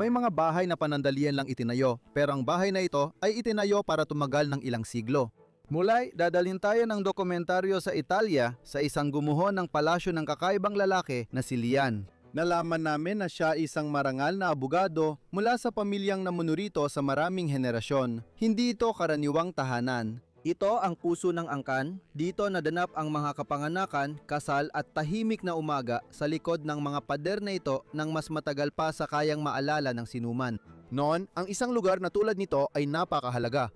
May mga bahay na panandalian lang itinayo, pero ang bahay na ito ay itinayo para tumagal ng ilang siglo. Mulay, dadalhin tayo ng dokumentaryo sa Italia sa isang gumuho ng palasyo ng kakaibang lalaki na si Lian. Nalaman namin na siya isang marangal na abogado mula sa pamilyang namunurito sa maraming henerasyon. Hindi ito karaniwang tahanan. Ito ang puso ng angkan. Dito nadanap ang mga kapanganakan, kasal at tahimik na umaga sa likod ng mga pader na ito nang mas matagal pa sa kayang maalala ng sinuman. Noon, ang isang lugar na tulad nito ay napakahalaga.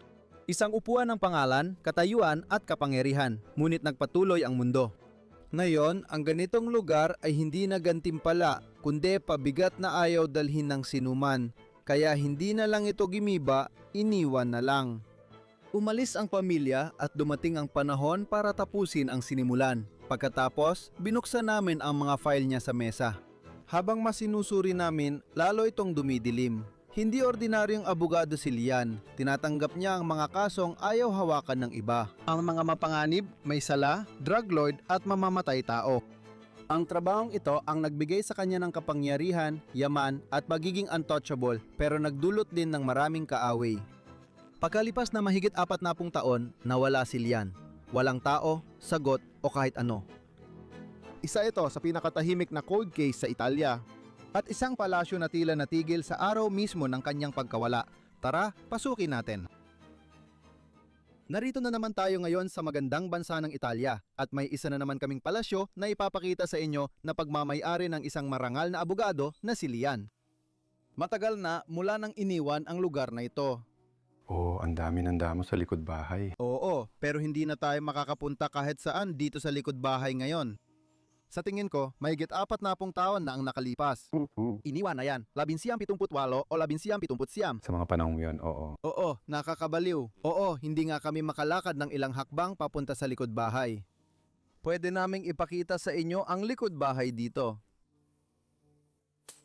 Isang upuan ng pangalan, katayuan at kapangyarihan, ngunit nagpatuloy ang mundo. Ngayon, ang ganitong lugar ay hindi na gantimpala, kundi pabigat na ayaw dalhin ng sinuman. Kaya hindi na lang ito gimiba, iniwan na lang. Umalis ang pamilya at dumating ang panahon para tapusin ang sinimulan. Pagkatapos, binuksan namin ang mga file niya sa mesa. Habang masinusuri namin, lalo itong dumidilim. Hindi ordinaryong abogado si Lian. Tinatanggap niya ang mga kasong ayaw hawakan ng iba. Ang mga mapanganib, may sala, drug lord at mamamatay tao. Ang trabahong ito ang nagbigay sa kanya ng kapangyarihan, yaman at pagiging untouchable, pero nagdulot din ng maraming kaaway. Pagkalipas na mahigit 40 taon, nawala si Lian. Walang tao, sagot o kahit ano. Isa ito sa pinakatahimik na cold case sa Italia. At isang palasyo na tila natigil sa araw mismo ng kanyang pagkawala. Tara, pasukin natin. Narito na naman tayo ngayon sa magandang bansa ng Italia at may isa na naman kaming palasyo na ipapakita sa inyo na pagmamay-ari ng isang marangal na abogado na si Lian. Matagal na mula nang iniwan ang lugar na ito. Oh, ang dami ng damo sa likod bahay. Oo, pero hindi na tayo makakapunta kahit saan dito sa likod bahay ngayon. Sa tingin ko, mahigit 40 taon na ang nakalipas. Iniwan na yan, 1978 o 1979. Sa mga panahong yun, oo. Oo, nakakabaliw. Oo, hindi nga kami makalakad ng ilang hakbang papunta sa likod bahay. Pwede naming ipakita sa inyo ang likod bahay dito.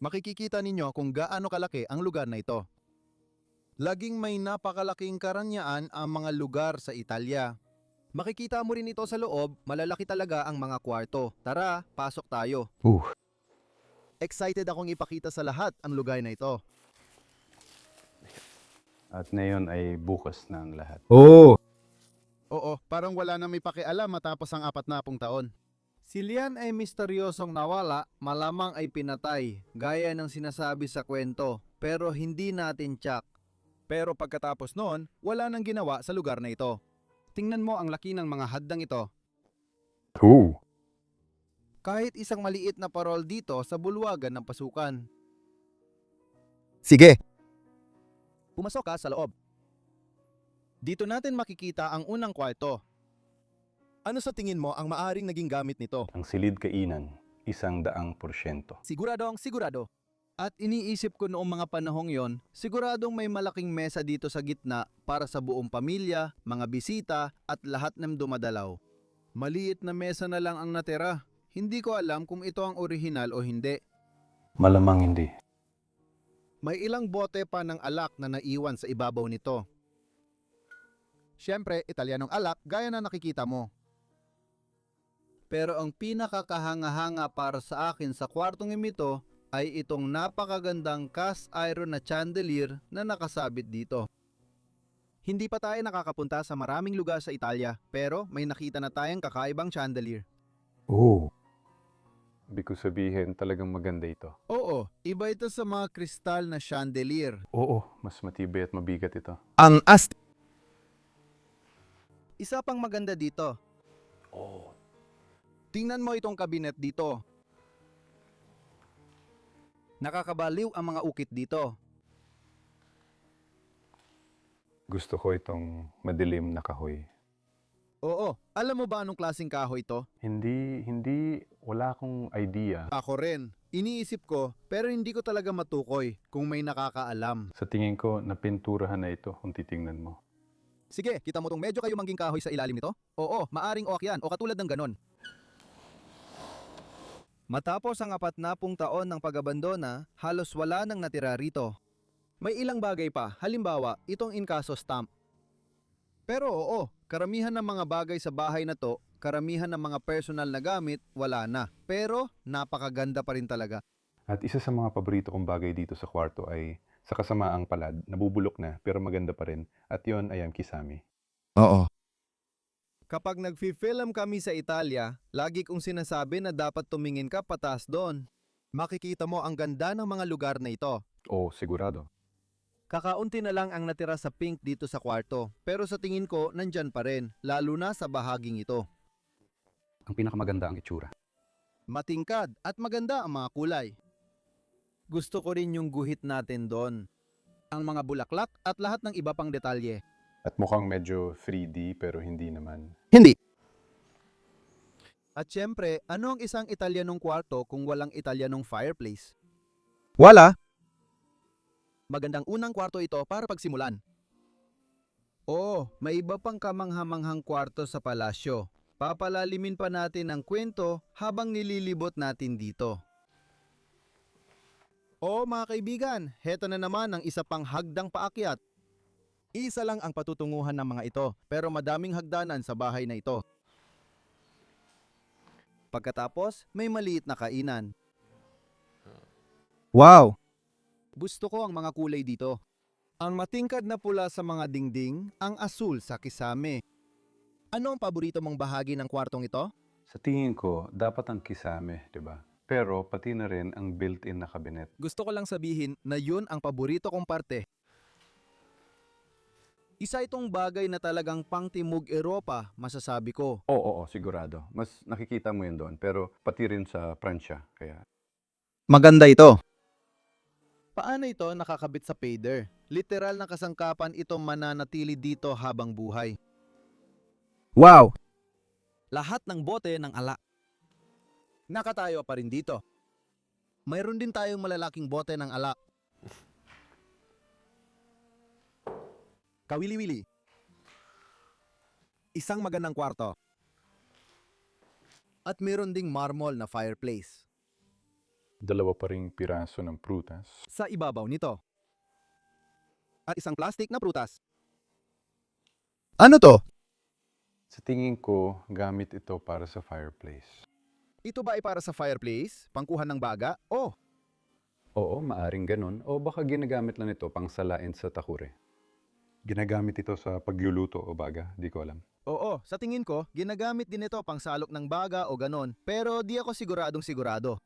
Makikikita ninyo kung gaano kalaki ang lugar na ito. Laging may napakalaking karanyaan ang mga lugar sa Italia. Makikita mo rin ito sa loob, malalaki talaga ang mga kwarto. Tara, pasok tayo. Excited akong ipakita sa lahat ang lugar na ito. At ngayon ay bukas na ang lahat. Oo, parang wala na may pakialam matapos ang 40 taon. Si Lian ay misteryosong nawala, malamang ay pinatay, gaya ng sinasabi sa kwento, pero hindi natin tsak. Pero pagkatapos noon, wala nang ginawa sa lugar na ito. Tingnan mo ang laki ng mga haddang ito. Kahit isang maliit na parol dito sa bulwagan ng pasukan. Sige! Pumasok ka sa loob. Dito natin makikita ang unang kwarto. Ano sa tingin mo ang maaring naging gamit nito? Ang silid kainan, 100%. Siguradong sigurado. At iniisip ko noong mga panahong yon, siguradong may malaking mesa dito sa gitna para sa buong pamilya, mga bisita at lahat ng dumadalaw. Maliit na mesa na lang ang natira. Hindi ko alam kung ito ang orihinal o hindi. Malamang hindi. May ilang bote pa ng alak na naiwan sa ibabaw nito. Siyempre, Italianong alak gaya na nakikita mo. Pero ang pinakakahanga-hanga para sa akin sa kwartong ito ay itong napakagandang cast iron na chandelier na nakasabit dito. Hindi pa tayo nakakapunta sa maraming lugar sa Italia, pero may nakita na tayong kakaibang chandelier. Ibig ko sabihin, talagang maganda ito. Oo, iba ito sa mga kristal na chandelier. Oo, mas matibay at mabigat ito. Ang asti. Isa pang maganda dito. Tingnan mo itong kabinet dito. Nakakabaliw ang mga ukit dito. Gusto ko itong madilim na kahoy. Oo, alam mo ba anong klaseng kahoy ito? Wala akong idea. Ako rin. Iniisip ko, pero hindi ko talaga matukoy kung may nakakaalam. Sa tingin ko, napinturahan na ito kung titingnan mo. Sige, kita mo tong medyo kayo mangging kahoy sa ilalim nito? Oo, maaring oak yan o katulad ng ganon. Matapos ang 40 taon ng pag-abandona, halos wala nang natira rito. May ilang bagay pa, halimbawa, itong inkaso stamp. Pero oo, karamihan ng mga bagay sa bahay na to, karamihan ng mga personal na gamit, wala na. Pero napakaganda pa rin talaga. At isa sa mga paborito kong bagay dito sa kwarto ay sa kasamaang palad, nabubulok na pero maganda pa rin. At yon ay ang kisame. Oo. Kapag nagfi-film kami sa Italia, lagi kong sinasabi na dapat tumingin ka pataas doon. Makikita mo ang ganda ng mga lugar na ito. Oo, sigurado. Kakaunti na lang ang natira sa pink dito sa kwarto, pero sa tingin ko nandyan pa rin, lalo na sa bahaging ito. Ang pinakamaganda ang itsura. Matingkad at maganda ang mga kulay. Gusto ko rin yung guhit natin doon. Ang mga bulaklak at lahat ng iba pang detalye. At mukhang medyo 3D pero hindi naman. Hindi. At syempre, ano ang isang Italianong kwarto kung walang Italianong fireplace? Wala. Magandang unang kwarto ito para pagsimulan. Oh, may iba pang kamanghamanghang kwarto sa palasyo. Papalalimin pa natin ang kwento habang nililibot natin dito. Oh mga kaibigan, heto na naman ang isa pang hagdang paakyat. Isa lang ang patutunguhan ng mga ito, pero madaming hagdanan sa bahay na ito. Pagkatapos, may maliit na kainan. Wow! Gusto ko ang mga kulay dito. Ang matingkad na pula sa mga dingding, ang asul sa kisame. Ano ang paborito mong bahagi ng kwartong ito? Sa tingin ko, dapat ang kisame, di ba? Pero pati na rin ang built-in na kabinet. Gusto ko lang sabihin na yun ang paborito kong parte. Isa itong bagay na talagang pangtimog Europa, masasabi ko. Oo, sigurado. Mas nakikita mo yun doon. Pero pati rin sa Pransya. Kaya Maganda ito. Paano ito nakakabit sa pader? Literal na kasangkapan ito mananatili dito habang buhay. Wow! Lahat ng bote ng alak. Nakatayo pa rin dito. Mayroon din tayong malalaking bote ng alak. Kawili-wili. Isang magandang kwarto. At meron ding marmol na fireplace. dalawa pa ring piraso ng prutas. Sa ibabaw nito. At isang plastic na prutas. Ano to? Sa tingin ko, gamit ito para sa fireplace. Ito ba ay para sa fireplace? Pangkuhan ng baga? Oh, Oo, maaring ganun. O baka ginagamit lang ito pang salain sa takure. Ginagamit ito sa pagluluto o baga, di ko alam. oo. Sa tingin ko, ginagamit din ito pang salok ng baga o ganon. Pero di ako siguradong sigurado.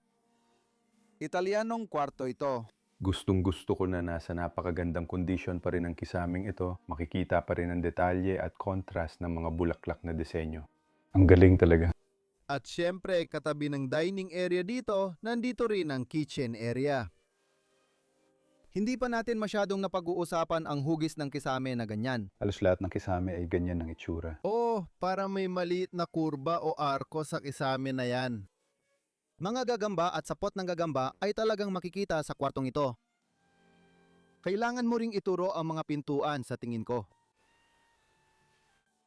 Italianong kwarto ito. Gustong gusto ko na nasa napakagandang kondisyon pa rin ang kisaming ito. Makikita pa rin ang detalye at contrast ng mga bulaklak na disenyo. Ang galing talaga. At syempre, katabi ng dining area dito, nandito rin ang kitchen area. Hindi pa natin masyadong napag-uusapan ang hugis ng kisame na ganyan. Halos lahat ng kisame ay ganyan ang itsura. Oh, para may maliit na kurba o arko sa kisame na yan. Mga gagamba at sapot ng gagamba ay talagang makikita sa kwartong ito. Kailangan mo ring ituro ang mga pintuan sa tingin ko.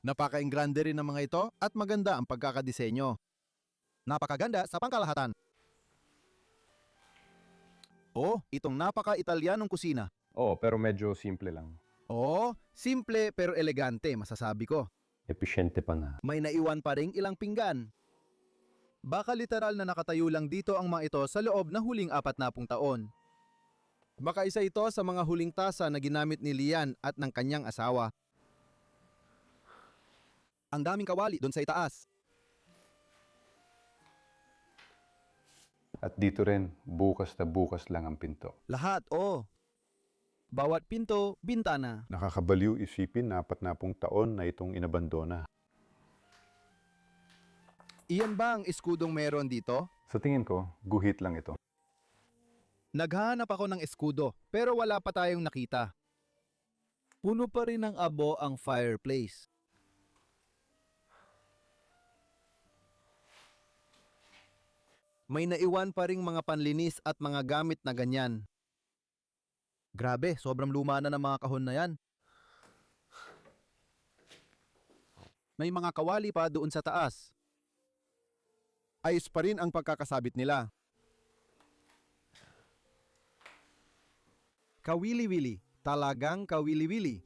Napaka-ingrande rin ng mga ito at maganda ang pagkakadisenyo. Napakaganda sa pangkalahatan. Oh, itong napaka-Italianong kusina. Oo, pero medyo simple lang. Oh, simple pero elegante masasabi ko. Episyente pa nga. May naiwan pa ring ilang pinggan. Baka literal na nakatayo lang dito ang mga ito sa loob ng huling 40 taon. Baka isa ito sa mga huling tasa na ginamit ni Lian at ng kanyang asawa. Ang daming kawali doon sa itaas. At dito rin, bukas na bukas lang ang pinto. Lahat, oh. Bawat pinto, bintana. Nakakabaliw isipin na 40 taon na itong inabandona. Iyan ba ang eskudong meron dito? Sa tingin ko, guhit lang ito. Naghahanap ako ng eskudo, pero wala pa tayong nakita. Puno pa rin ng abo ang fireplace. May naiwan pa ring mga panlinis at mga gamit na ganyan. Grabe, sobrang luma na ng mga kahon na yan. May mga kawali pa doon sa taas. Ayos pa rin ang pagkakasabit nila. Kawili-wili. Talagang kawili-wili.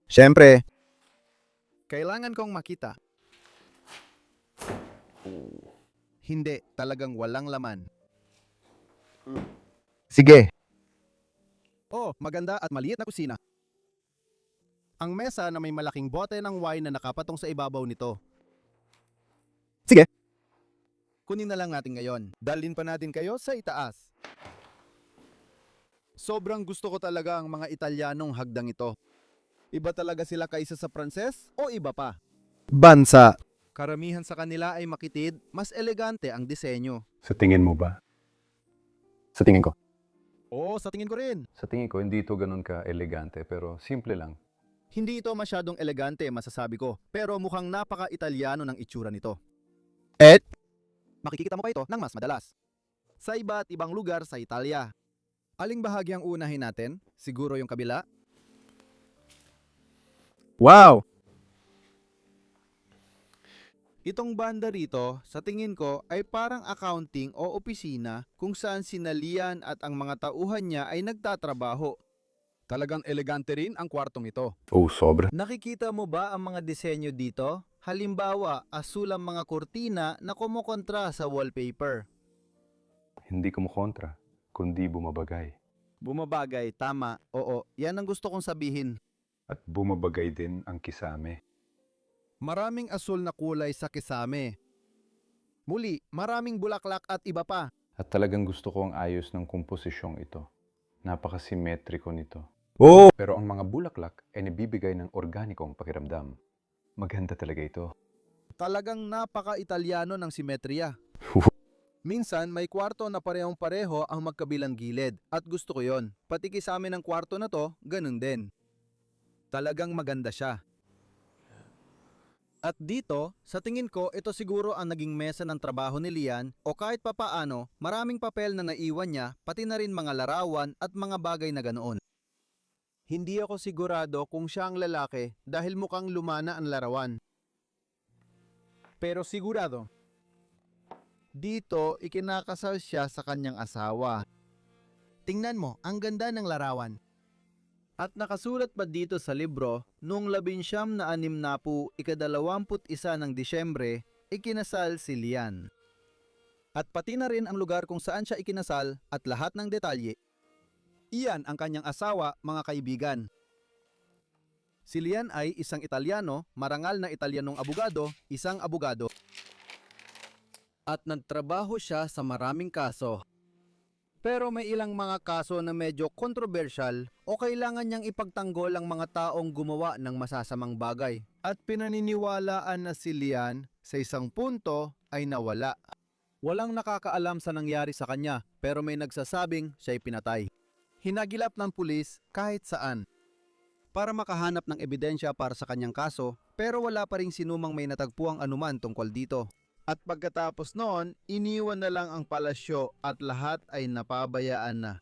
Siyempre, kailangan kong makita. Hindi, talagang walang laman. Sige. Oh, maganda at maliit na kusina. Ang mesa na may malaking bote ng wine na nakapatong sa ibabaw nito. Sige. Kunin na lang natin ngayon. Dalhin pa natin kayo sa itaas. Sobrang gusto ko talaga ang mga Italianong hagdang ito. Iba talaga sila kaysa sa Pranses o iba pa? Bansa. Karamihan sa kanila ay makitid, mas elegante ang disenyo. Sa tingin mo ba? Sa tingin ko. Oo, sa tingin ko rin. Sa tingin ko, hindi ito ganun ka-elegante, pero simple lang. Hindi ito masyadong elegante, masasabi ko. Pero mukhang napaka-Italiano ng itsura nito. At makikita mo pa ito ng mas madalas. Sa iba't ibang lugar sa Italia. Aling bahagi ang unahin natin? Siguro yung kabila? Wow! Itong banda rito, sa tingin ko, ay parang accounting o opisina kung saan sina Lian at ang mga tauhan niya ay nagtatrabaho. Talagang elegante rin ang kwartong ito. Oh, sobra. Nakikita mo ba ang mga disenyo dito? Halimbawa, asul ang mga kurtina na kumukontra sa wallpaper. Hindi kumukontra, kundi bumabagay. Bumabagay, tama. Oo, yan ang gusto kong sabihin. At bumabagay din ang kisame. Maraming asul na kulay sa kisame. Muli, maraming bulaklak at iba pa. At talagang gusto ko ang ayos ng komposisyong ito. Napakasimetriko nito. Oo! Pero ang mga bulaklak ay nabibigay ng organikong pakiramdam. Maganda talaga ito. Talagang napaka-Italiano ng simetriya. Minsan, may kwarto na parehong-pareho ang magkabilang gilid at gusto ko yon. Pati kisame ng kwarto na to, ganun din. Talagang maganda siya. At dito, sa tingin ko, ito siguro ang naging mesa ng trabaho ni Lian o kahit papaano, maraming papel na naiwan niya, pati na rin mga larawan at mga bagay na ganoon. Hindi ako sigurado kung siya ang lalaki dahil mukhang lumana ang larawan. Pero sigurado, dito ikinakasal siya sa kanyang asawa. Tingnan mo, ang ganda ng larawan. At nakasulat pa dito sa libro, noong 19 na 6 ika-21 ng Disyembre, ikinasal si Lian. At pati na rin ang lugar kung saan siya ikinasal at lahat ng detalye. Iyan ang kanyang asawa, mga kaibigan. Si Lian ay isang Italiano, marangal na Italianong abogado, isang abogado. At nagtrabaho siya sa maraming kaso. Pero may ilang mga kaso na medyo controversial o kailangan niyang ipagtanggol ang mga taong gumawa ng masasamang bagay. At pinaniniwalaan na si Lian sa isang punto ay nawala. Walang nakakaalam sa nangyari sa kanya pero may nagsasabing siya'y pinatay. Hinagilap ng pulis kahit saan para makahanap ng ebidensya para sa kanyang kaso pero wala pa ring sinumang may natagpuang anuman tungkol dito. At pagkatapos noon, iniwan na lang ang palasyo at lahat ay napabayaan na.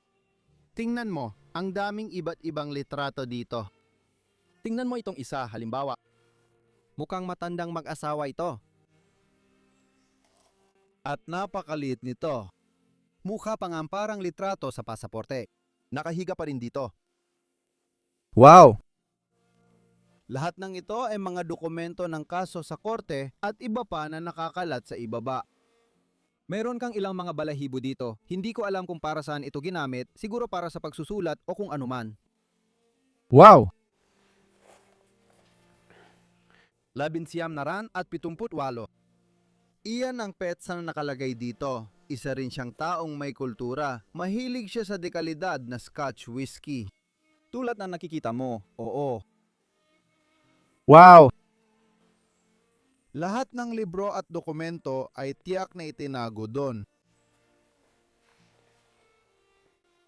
Tingnan mo, ang daming iba't ibang litrato dito. Tingnan mo itong isa, halimbawa. Mukhang matandang mag-asawa ito. At napakaliit nito. Mukha pa nga parang litrato sa pasaporte. Nakahiga pa rin dito. Wow! Lahat ng ito ay mga dokumento ng kaso sa korte at iba pa na nakakalat sa ibaba. Meron kang ilang mga balahibo dito. Hindi ko alam kung para saan ito ginamit, siguro para sa pagsusulat o kung anuman. Wow! 19 na ran at 78. Iyan ang petsa na nakalagay dito. Isa rin siyang taong may kultura. Mahilig siya sa dekalidad na Scotch whiskey. Tulad na nakikita mo, oo. Wow! Lahat ng libro at dokumento ay tiyak na itinago doon.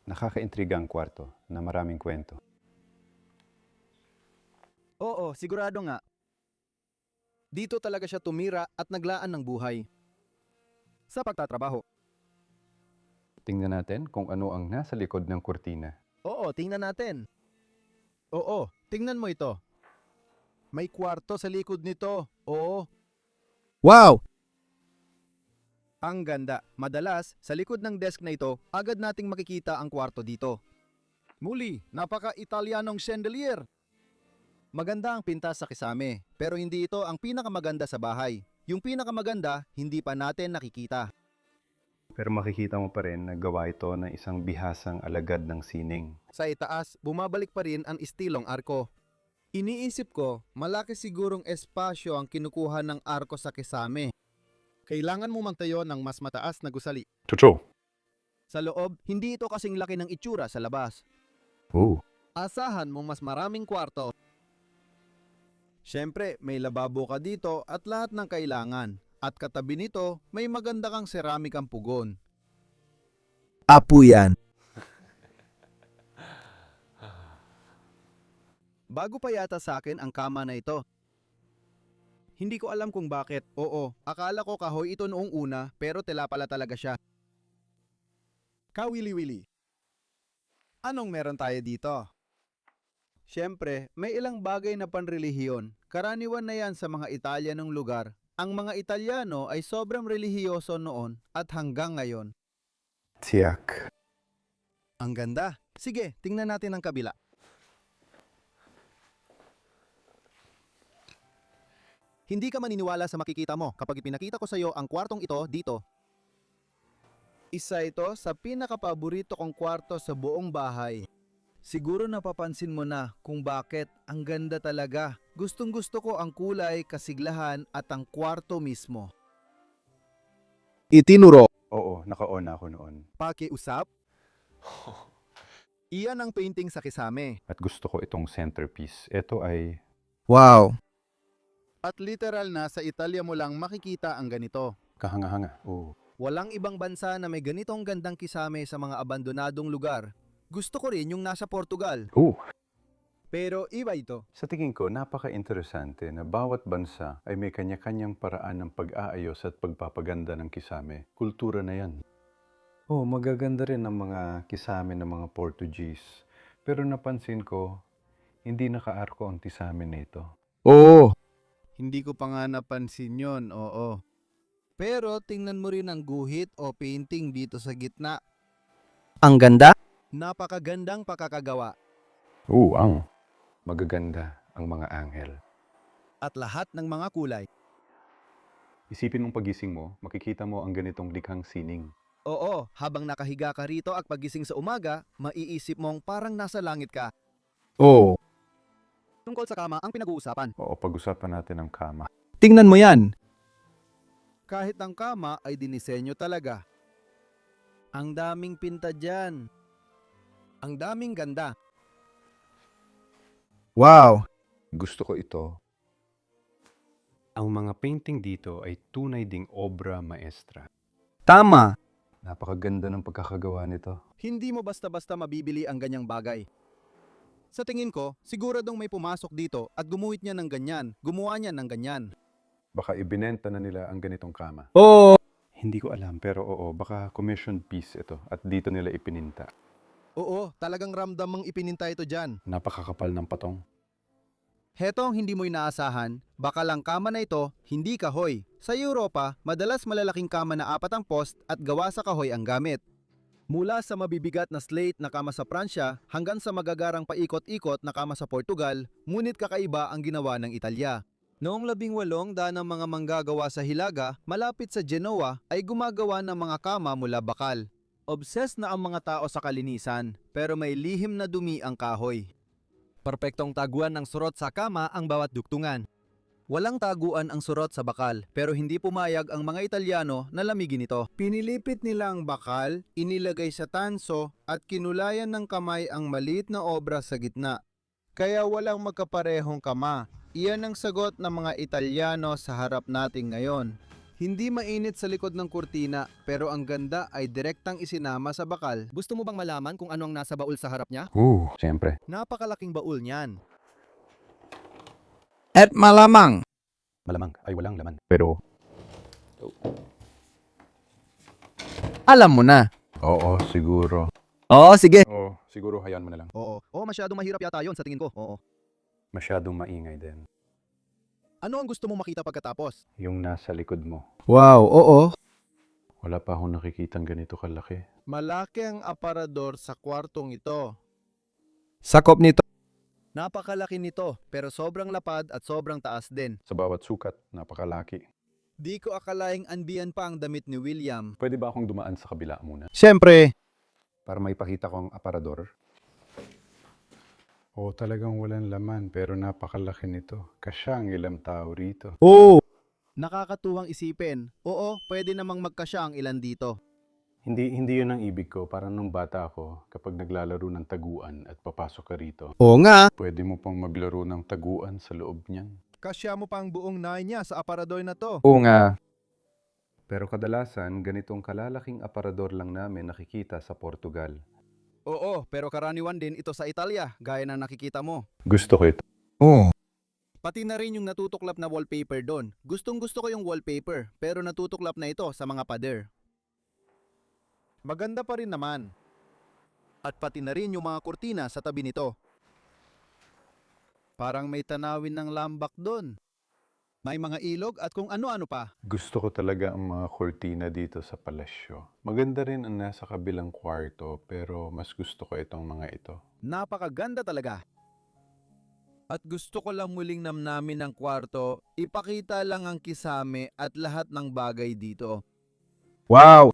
Nakakaintriga ang kwarto na maraming kwento. Oo, sigurado nga. Dito talaga siya tumira at naglaan ng buhay. Sa pagtatrabaho. Tingnan natin kung ano ang nasa likod ng kurtina. Oo, tingnan natin. Oo, tingnan mo ito. May kwarto sa likod nito. Oo. Wow! Ang ganda. Madalas, sa likod ng desk na ito, agad nating makikita ang kwarto dito. Muli, napaka-Italianong chandelier. Maganda ang pintas sa kisame, pero hindi ito ang pinakamaganda sa bahay. Yung pinakamaganda, hindi pa natin nakikita. Pero makikita mo pa rin na gawa ito ng isang bihasang alagad ng sining. Sa itaas, bumabalik pa rin ang istilong arko. Iniisip ko, malaki sigurong espasyo ang kinukuha ng arko sa kisame. Kailangan mo magtayo ng mas mataas na gusali. Totoo. Sa loob, hindi ito kasing laki ng itsura sa labas. Oo. Asahan mong mas maraming kwarto. Siyempre, may lababo ka dito at lahat ng kailangan. At katabi nito, may maganda kang seramikang pugon. Apo yan. Bago pa yata sa akin ang kama na ito. Hindi ko alam kung bakit. Oo, akala ko kahoy ito noong una, pero tela pala talaga siya. Kawili-wili. Anong meron tayo dito? Siyempre, may ilang bagay na panrelihiyon. Karaniwan na yan sa mga Italianong lugar. Ang mga Italiano ay sobrang relihiyoso noon at hanggang ngayon. Tiyak. Ang ganda. Sige, tingnan natin ang kabila. Hindi ka maniniwala sa makikita mo kapag ipinakita ko sa iyo ang kwartong ito dito. Isa ito sa pinakapaborito kong kwarto sa buong bahay. Siguro napapansin mo na kung bakit ang ganda talaga. Gustong-gusto ko ang kulay, kasiglahan at ang kwarto mismo. Itinuro. Oo, naka-on ako noon. Pakiusap. Iyan ang painting sa kisame. At gusto ko itong centerpiece. Ito ay... Wow! At literal na sa Italia mo lang makikita ang ganito. kahanga-hanga. Oo. Walang ibang bansa na may ganitong gandang kisame sa mga abandonadong lugar. Gusto ko rin yung nasa Portugal. Oo. Pero iba ito. Sa tingin ko, napaka-interesante na bawat bansa ay may kanya-kanyang paraan ng pag-aayos at pagpapaganda ng kisame. Kultura na yan. Oh, magaganda rin ang mga kisame ng mga Portuguese. Pero napansin ko, hindi naka-arko ang kisame nito. Oo. Hindi ko pa nga napansin yon, oo. Pero tingnan mo rin ang guhit o painting dito sa gitna. Ang ganda? Napakagandang pakakagawa. Ang magaganda ang mga anghel. At lahat ng mga kulay. Isipin mong pagising mo, makikita mo ang ganitong likhang sining. Oo, habang nakahiga ka rito at pagising sa umaga, maiisip mong parang nasa langit ka. Oo. Tungkol sa kama ang pinag-uusapan. Oo, pag-usapan natin ang kama. Tingnan mo yan. Kahit ang kama ay dinisenyo talaga. Ang daming pinta dyan. Ang daming ganda. Wow! Gusto ko ito. Ang mga painting dito ay tunay ding obra maestra. Tama! Napakaganda ng pagkakagawa nito. Hindi mo basta-basta mabibili ang ganyang bagay. Sa tingin ko, siguradong may pumasok dito at gumuhit niya ng ganyan, gumawa niya ng ganyan. Baka ibinenta na nila ang ganitong kama. Oo! Hindi ko alam, pero oo, baka commission piece ito at dito nila ipininta. Oo, talagang ramdam mong ipininta ito dyan. Napakakapal ng patong. Heto ang hindi mo inaasahan, baka lang kama na ito, hindi kahoy. Sa Europa, madalas malalaking kama na 4 ang post at gawa sa kahoy ang gamit. Mula sa mabibigat na slate na kama sa Pransya hanggang sa magagarang paikot-ikot na kama sa Portugal, ngunit kakaiba ang ginawa ng Italya. Noong 18 daan ng mga manggagawa sa Hilaga, malapit sa Genoa, ay gumagawa ng mga kama mula bakal. Obsessed na ang mga tao sa kalinisan, pero may lihim na dumi ang kahoy. Perpektong taguan ng surot sa kama ang bawat duktungan. Walang taguan ang surot sa bakal, pero hindi pumayag ang mga Italyano na lamigin ito. Pinilipit nila ang bakal, inilagay sa tanso, at kinulayan ng kamay ang maliit na obra sa gitna. Kaya walang magkaparehong kama. Iyan ang sagot ng mga Italyano sa harap natin ngayon. Hindi mainit sa likod ng kurtina, pero ang ganda ay direktang isinama sa bakal. Gusto mo bang malaman kung ano ang nasa baul sa harap niya? Siyempre. Napakalaking baul niyan. At malamang. Malamang ay walang laman. Pero, Alam mo na. oo, siguro. Oo, sige. Oo, siguro hayaan mo na lang. Oo. Masyadong mahirap yata yon sa tingin ko. Oo. Masyadong maingay din. Ano ang gusto mong makita pagkatapos? Yung nasa likod mo. Wow, oo. Wala pa akong nakikitang ganito kalaki. Malaki ang aparador sa kwartong ito. Sakop nito. Napakalaki nito, pero sobrang lapad at sobrang taas din. Sa bawat sukat, napakalaki. Di ko akalaing anbiyan pa ang damit ni William. Pwede ba akong dumaan sa kabila muna? Siyempre. Para maipakita ko ang aparador. Oo, talagang walang laman pero napakalaki nito. Kasya ang ilang tao rito. Oo. Nakakatuwang isipin. Oo, pwede namang magkasya ang ilan dito. Hindi yun ang ibig ko. Parang nung bata ako, kapag naglalaro ng taguan at papasok ka rito, Oo nga. pwede mo pang maglaro ng taguan sa loob niyan. Kasya mo pa ang buong nahay niya sa aparador na to. Oo nga. Pero kadalasan, ganitong kalalaking aparador lang namin nakikita sa Portugal. Oo, pero karaniwan din ito sa Italia, gaya na nakikita mo. Gusto ko ito. Oo. Pati na rin yung natutuklap na wallpaper doon. Gustong gusto ko yung wallpaper, pero natutuklap na ito sa mga pader. Maganda pa rin naman. At pati na rin yung mga kurtina sa tabi nito. Parang may tanawin ng lambak doon. May mga ilog at kung ano-ano pa. Gusto ko talaga ang mga kortina dito sa palasyo. Maganda rin ang nasa kabilang kwarto, pero mas gusto ko itong mga ito. Napakaganda talaga. At gusto ko lang muling namnamin ng kwarto, ipakita lang ang kisame at lahat ng bagay dito. Wow!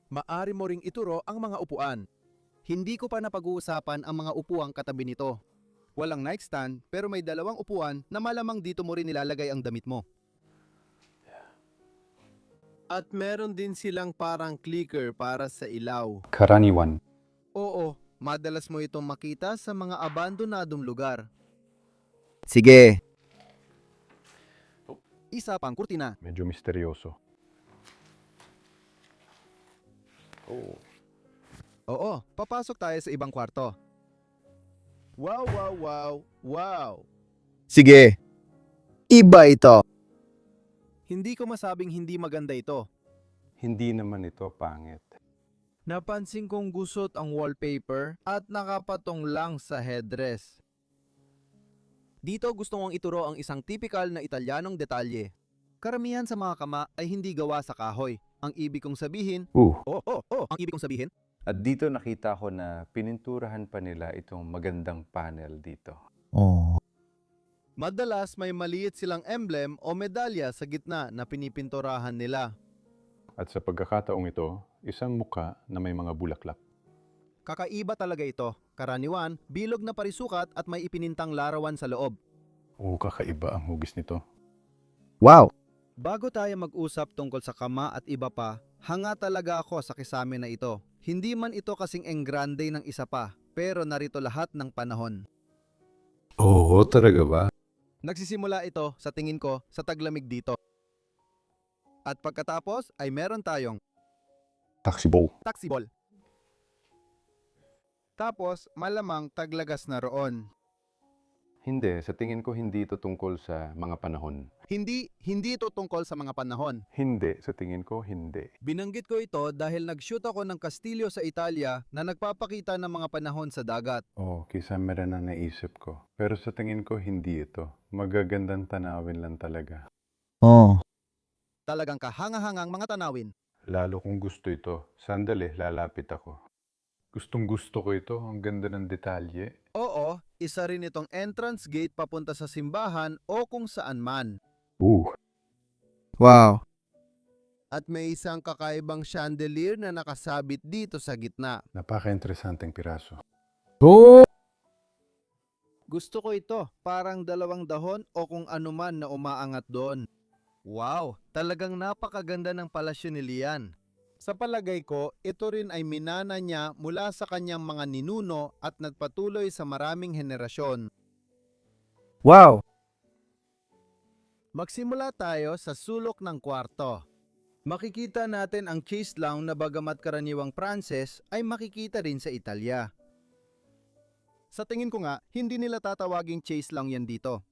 Maari mo ring ituro ang mga upuan. Hindi ko pa napag-uusapan ang mga upuang katabi nito. Walang nightstand pero may dalawang upuan na malamang dito mo rin nilalagay ang damit mo. At meron din silang parang clicker para sa ilaw. Karaniwan. Oo, madalas mo itong makita sa mga abandonadong lugar. Sige. Isa pang kurtina. Medyo misteryoso. Oo, papasok tayo sa ibang kwarto. Wow, wow, wow, wow. Sige. Iba ito. Hindi ko masabing hindi maganda ito. Hindi naman ito pangit. Napansin kong gusot ang wallpaper at nakapatong lang sa headrest. Dito gusto kong ituro ang isang typical na Italianong detalye. Karamihan sa mga kama ay hindi gawa sa kahoy. Ang ibig kong sabihin, ang ibig kong sabihin, At dito nakita ko na pininturahan pa nila itong magandang panel dito. Oh. madalas may maliit silang emblem o medalya sa gitna na pinipinturahan nila. At sa pagkakataong ito, isang muka na may mga bulaklak. Kakaiba talaga ito. Karaniwan, bilog na parisukat at may ipinintang larawan sa loob. Oo, kakaiba ang hugis nito. Wow! Bago tayo mag-usap tungkol sa kama at iba pa, hanga talaga ako sa kisame na ito. Hindi man ito kasing enggrande ng isa pa, pero narito lahat ng panahon. Oo, talaga ba? Nagsisimula ito, sa tingin ko, sa taglamig dito. At pagkatapos ay meron tayong Taxi bowl. taxi ball. Tapos malamang taglagas na roon. Hindi, sa tingin ko hindi ito tungkol sa mga panahon. Hindi ito tungkol sa mga panahon. Hindi, sa tingin ko hindi. Binanggit ko ito dahil nag-shoot ako ng kastilyo sa Italia na nagpapakita ng mga panahon sa dagat. Oo, kisame rin ang naisip ko. Pero sa tingin ko hindi ito. Magagandang tanawin lang talaga. Oh. Talagang kahanga-hangang mga tanawin. Lalo kung gusto ito. Sandali, lalapit ako. Gustong gusto ko ito. Ang ganda ng detalye. Oo, isa rin itong entrance gate papunta sa simbahan o kung saan man. Wow! At may isang kakaibang chandelier na nakasabit dito sa gitna. Napaka-interesanteng piraso. Oh! Gusto ko ito, parang dalawang dahon o kung anuman na umaangat doon. Wow, talagang napakaganda ng palasyo ni Lian. Sa palagay ko, ito rin ay minana niya mula sa kanyang mga ninuno at nagpatuloy sa maraming henerasyon. Wow! Magsimula tayo sa sulok ng kwarto. Makikita natin ang chaise lounge na bagamat karaniwang Pranses ay makikita rin sa Italia. Sa tingin ko nga, hindi nila tatawaging chaise lounge yan dito.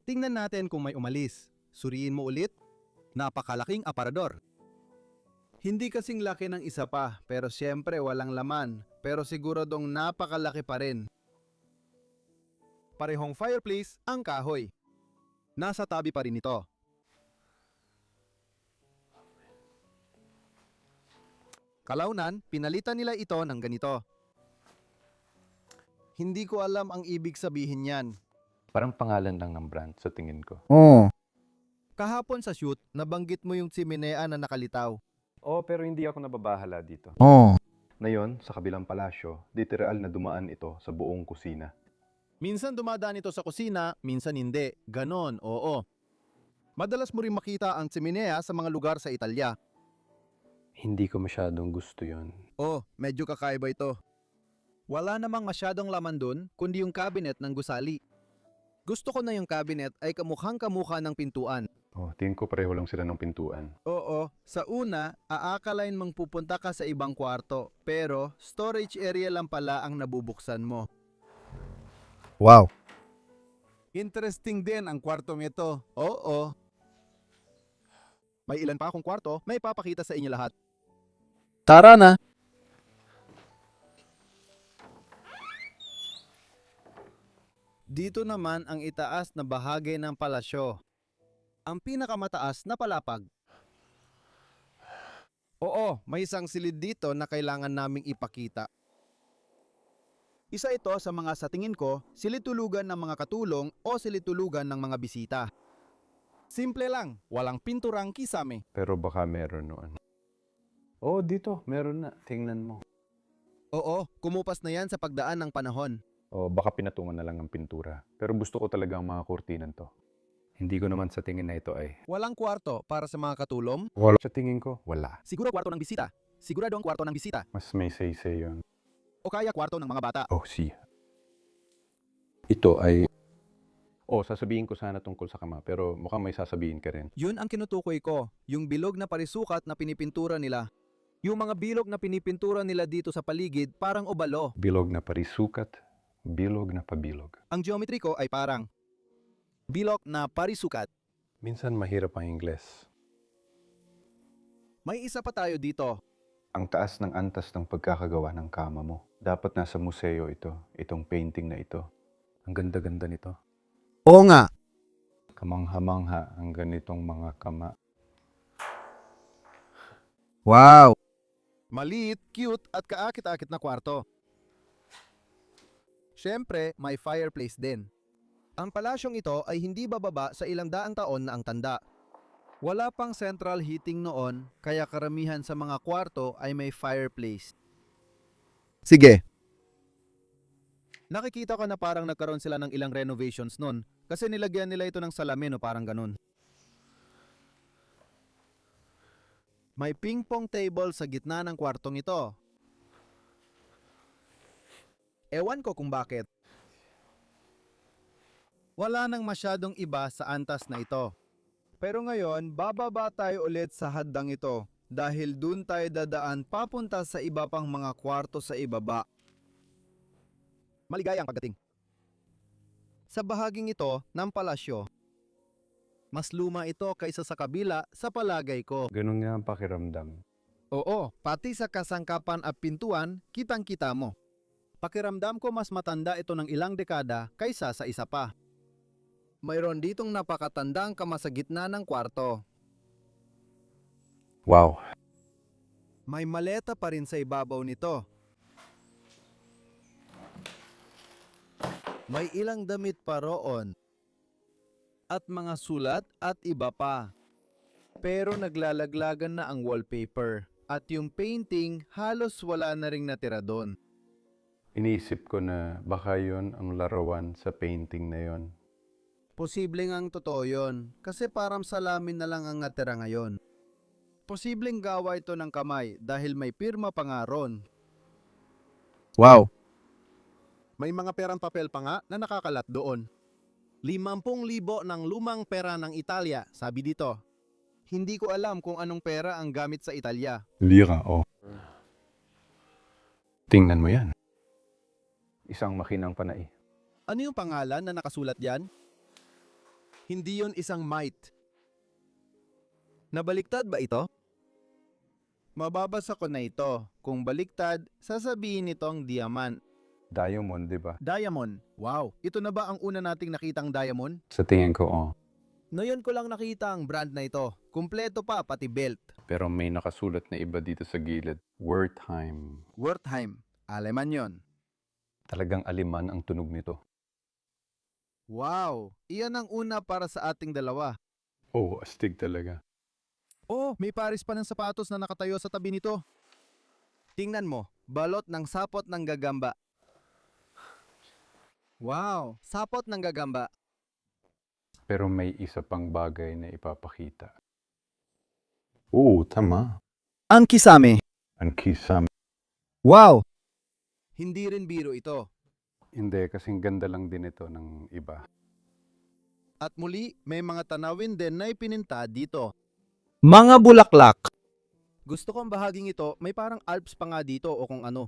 Tingnan natin kung may umalis. Suriin mo ulit. Napakalaking aparador. Hindi kasing laki ng isa pa, pero siyempre walang laman. Pero siguradong napakalaki pa rin. Parehong fireplace ang kahoy. Nasa tabi pa rin ito. Kalaunan, pinalitan nila ito ng ganito. Hindi ko alam ang ibig sabihin niyan. Parang pangalan lang ng brand sa tingin ko. Oh. Kahapon sa shoot, nabanggit mo yung tsiminea na nakalitaw. Oo, pero hindi ako nababahala dito. Oh. Ngayon, sa kabilang palasyo, literal na dumaan ito sa buong kusina. Minsan dumadaan ito sa kusina, minsan hindi. Ganon, oo. Madalas mo rin makita ang tsiminea sa mga lugar sa Italya. Hindi ko masyadong gusto yon. Oh, medyo kakaiba ito. Wala namang masyadong laman dun, kundi yung cabinet ng gusali. Gusto ko na yung cabinet ay kamukhang-kamukha ng pintuan. Oh, tingin ko pareho lang sila ng pintuan. Oo, sa una, aakalain mong pupunta ka sa ibang kwarto, pero storage area lang pala ang nabubuksan mo. Wow. Interesting din ang kwartong ito. Oo. May ilan pa akong kwarto, may papakita sa inyo lahat. Tara na. Dito naman ang itaas na bahagi ng palasyo. Ang pinakamataas na palapag. Oo, may isang silid dito na kailangan naming ipakita. Isa ito sa mga sa tingin ko, silid-tulugan ng mga katulong o silid-tulugan ng mga bisita. Simple lang, walang pinturang kisame. Pero baka meron noon. Oh, dito, meron na. Tingnan mo. Oo, kumupas na yan sa pagdaan ng panahon. O baka pinatungan na lang ng pintura. Pero gusto ko talagang mga kurtinan to. Hindi ko naman sa tingin na ito ay... Walang kwarto para sa mga katulong. Wala. Sa tingin ko, wala. Siguro kwarto ng bisita. Sigurado ang kwarto ng bisita. Mas may say-say yun. O kaya kwarto ng mga bata. Oh, see. Ito ay... Oh, sasabihin ko sana tungkol sa kama, pero mukhang may sasabihin ka rin. Yun ang kinutukoy ko, yung bilog na parisukat na pinipintura nila. Yung mga bilog na pinipintura nila dito sa paligid parang obalo. Bilog na parisukat, bilog na pabilog. Ang geometry ko ay parang bilog na parisukat. Minsan mahirap ang Ingles. May isa pa tayo dito. Ang taas ng antas ng pagkakagawa ng kama mo. Dapat nasa museo ito, itong painting na ito. Ang ganda-ganda nito. Oo nga. Kamangha-mangha ang ganitong mga kama. Wow. Maliit, cute at kaakit-akit na kwarto. Siyempre, may fireplace din. Ang palasyong ito ay hindi bababa sa ilang daang taon na ang tanda. Wala pang central heating noon, kaya karamihan sa mga kwarto ay may fireplace. Sige. Nakikita ko na parang nagkaroon sila ng ilang renovations noon kasi nilagyan nila ito ng salamin o parang ganun. May ping-pong table sa gitna ng kwartong ito. Ewan ko kung bakit. Wala nang masyadong iba sa antas na ito. Pero ngayon, bababa tayo ulit sa haddang ito dahil dun tayo dadaan papunta sa iba pang mga kwarto sa ibaba. Maligaya ang pagdating. Sa bahaging ito ng palasyo, mas luma ito kaysa sa kabila sa palagay ko. Ganun nga ang pakiramdam. Oo, pati sa kasangkapan at pintuan, kitang-kita mo. Pakiramdam ko mas matanda ito ng ilang dekada kaysa sa isa pa. Mayroon ditong napakatandang kama sa gitna ng kwarto. Wow. May maleta pa rin sa ibabaw nito. May ilang damit pa roon. At mga sulat at iba pa. Pero naglalaglagan na ang wallpaper. At yung painting halos wala na ring natira doon. Iniisip ko na baka yun ang larawan sa painting na yon. Posibleng ang totoo yun. Kasi parang salamin na lang ang natira ngayon. Posibleng gawa ito ng kamay dahil may pirma pa nga ron. Wow. May mga perang papel pa nga na nakakalat doon. 50,000 ng lumang pera ng Italia, sabi dito. Hindi ko alam kung anong pera ang gamit sa Italia. Lira, oh. Tingnan mo yan. Isang makinang panay. Ano yung pangalan na nakasulat diyan? Hindi yon isang mite. Nabaliktad ba ito? Mababasa ko na ito. Kung baliktad, sasabihin nitong diamond. Diamond, di ba? Diamond. Wow. Ito na ba ang una nating nakitang diamond? Sa tingin ko, oh. Ngayon ko lang nakita ang brand na ito. Kumpleto pa, pati belt. Pero may nakasulat na iba dito sa gilid. Wertheim. Wertheim. Aleman yon. Talagang aliman ang tunog nito. Wow! Iyan ang una para sa ating dalawa. Oh, astig talaga. Oh, may pares pa ng sapatos na nakatayo sa tabi nito. Tingnan mo, balot ng sapot ng gagamba. Wow, sapot ng gagamba. Pero may isa pang bagay na ipapakita. Oo, tama. Ang kisame. Ang kisame. Wow! Hindi rin biro ito. Hindi, kasing ganda lang din ito ng iba. At muli, may mga tanawin din na ipininta dito. Mga bulaklak. Gusto kong bahaging ito, may parang Alps pa nga dito o kung ano.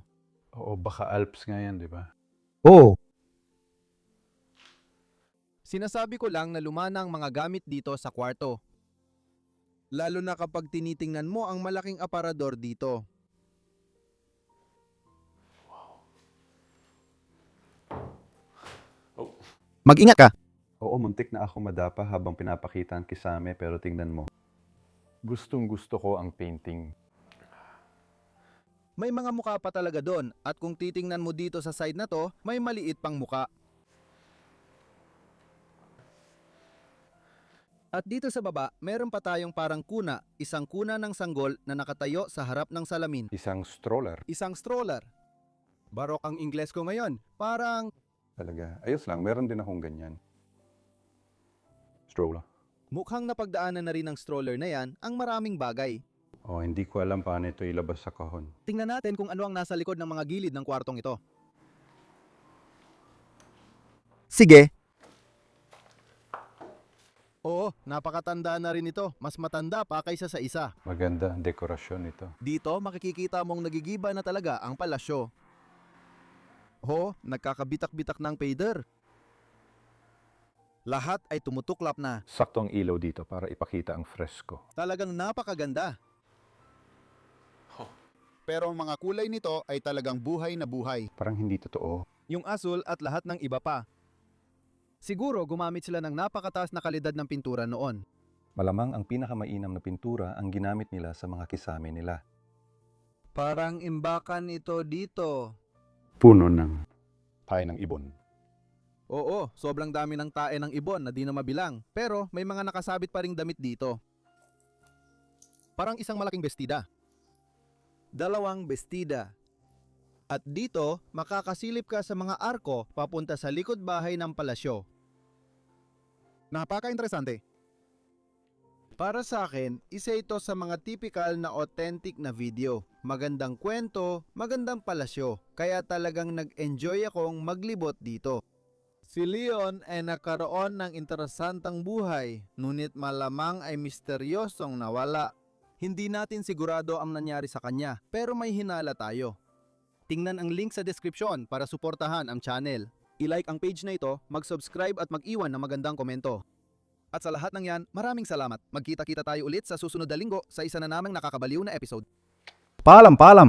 Oo, baka Alps nga yan, di ba? Oh, Sinasabi ko lang na lumana ang mga gamit dito sa kwarto. Lalo na kapag tinitingnan mo ang malaking aparador dito. mag-ingat ka. Oo, muntik na ako madapa habang pinapakita ang kisame, pero tingnan mo. Gustong gusto ko ang painting. May mga muka pa talaga doon at kung titingnan mo dito sa side na to, may maliit pang muka. At dito sa baba, meron pa tayong parang kuna, isang kuna ng sanggol na nakatayo sa harap ng salamin. Isang stroller. Isang stroller. Barok ang Ingles ko ngayon. Parang Talaga. Ayos lang, meron din akong ganyan. Stroller. mukhang napagdaanan na rin ng stroller na yan ang maraming bagay. Oh, hindi ko alam paano ito ilabas sa kahon. Tingnan natin kung ano ang nasa likod ng mga gilid ng kwartong ito. Sige. Oo, napakatanda na rin ito. Mas matanda pa kaysa sa isa. Maganda ang dekorasyon ito. Dito makikikita mong nagigiba na talaga ang palasyo. Ho, nagkakabitak-bitak ng pader. Lahat ay tumutuklap na. Sakto ang ilaw dito para ipakita ang fresko. Talagang napakaganda. Pero ang mga kulay nito ay talagang buhay na buhay. Parang hindi totoo. Yung asul at lahat ng iba pa. Siguro gumamit sila ng napakataas na kalidad ng pintura noon. Malamang ang pinakamainam na pintura ang ginamit nila sa mga kisame nila. Parang imbakan ito dito. Puno ng tayo ng ibon. Oo, sobrang dami ng tae ng ibon na di na mabilang. Pero may mga nakasabit pa ring damit dito. Parang isang malaking bestida. Dalawang bestida. At dito, makakasilip ka sa mga arko papunta sa likod bahay ng palasyo. Napaka-interesante. Para sa akin, isa ito sa mga typical na authentic na video. Magandang kwento, magandang palasyo, kaya talagang nag-enjoy akong maglibot dito. Si Leon ay nakaroon ng interesantang buhay, ngunit malamang ay misteryosong nawala. Hindi natin sigurado ang nangyari sa kanya, pero may hinala tayo. Tingnan ang link sa description para suportahan ang channel. I-like ang page na ito, mag-subscribe at mag-iwan ng magandang komento. At sa lahat ng yan, maraming salamat. Magkita-kita tayo ulit sa susunod na linggo sa isa na namang nakakabaliw na episode. Paalam, paalam.